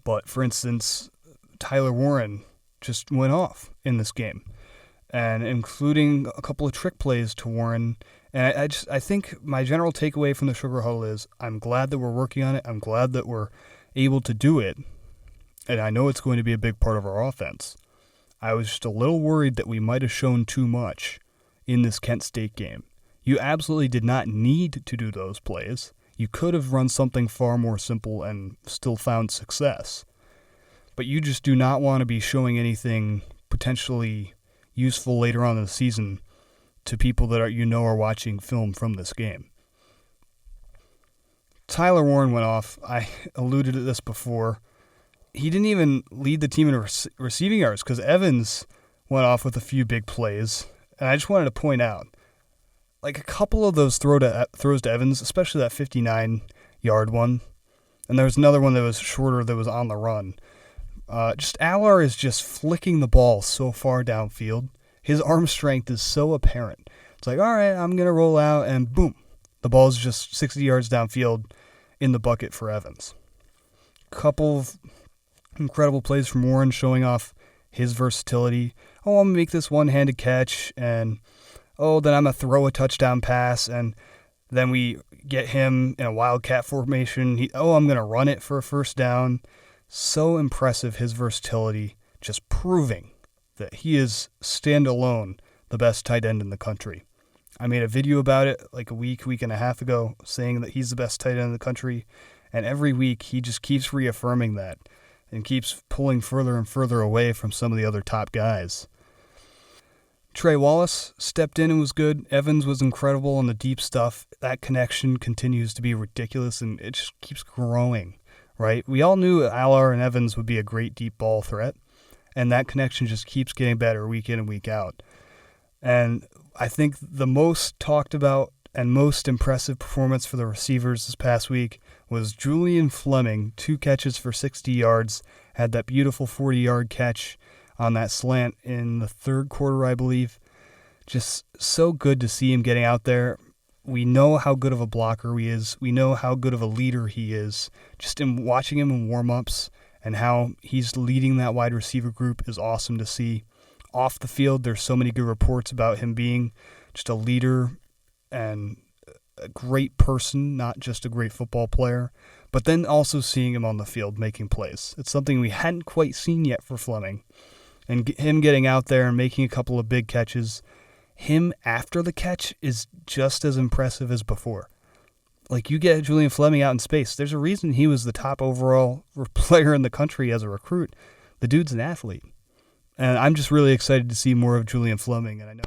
But, for instance, Tyler Warren just went off in this game, and including a couple of trick plays to Warren. And I think my general takeaway from the Sugar Huddle is I'm glad that we're working on it. I'm glad that we're able to do it. And I know it's going to be a big part of our offense. I was just a little worried that we might have shown too much in this Kent State game. You absolutely did not need to do those plays. You could have run something far more simple and still found success. But you just do not want to be showing anything potentially useful later on in the season to people that are watching film from this game. Tyler Warren went off. I alluded to this before. He didn't even lead the team in receiving yards because Evans went off with a few big plays. And I just wanted to point out, like a couple of those throws to Evans, especially that 59-yard one. And there was another one that was shorter that was on the run. Just Allar is just flicking the ball so far downfield. His arm strength is so apparent. It's like, all right, I'm going to roll out, and boom. The ball's just 60 yards downfield in the bucket for Evans. Couple of incredible plays from Warren showing off his versatility. Oh, I'm going to make this one-handed catch, and then I'm going to throw a touchdown pass, and then we get him in a wildcat formation. I'm going to run it for a first down. So impressive, his versatility, just proving that he is standalone the best tight end in the country. I made a video about it like a week and a half ago saying that he's the best tight end in the country, and every week he just keeps reaffirming that and keeps pulling further and further away from some of the other top guys. Trey Wallace stepped in and was good. Evans was incredible on the deep stuff. That connection continues to be ridiculous, and it just keeps growing, right? We all knew Allar and Evans would be a great deep ball threat, and that connection just keeps getting better week in and week out. And I think the most talked about and most impressive performance for the receivers this past week was Julian Fleming, 2 catches for 60 yards, had that beautiful 40-yard catch on that slant in the third quarter, I believe. Just so good to see him getting out there. We know how good of a blocker he is. We know how good of a leader he is. Just in watching him in warm-ups and how he's leading that wide receiver group is awesome to see. Off the field, there's so many good reports about him being just a leader and a great person, not just a great football player, but then also seeing him on the field making plays. It's something we hadn't quite seen yet for Fleming. And him getting out there and making a couple of big catches, him after the catch is just as impressive as before. Like, you get Julian Fleming out in space. There's a reason he was the top overall player in the country as a recruit. The dude's an athlete. And I'm just really excited to see more of Julian Fleming, and I know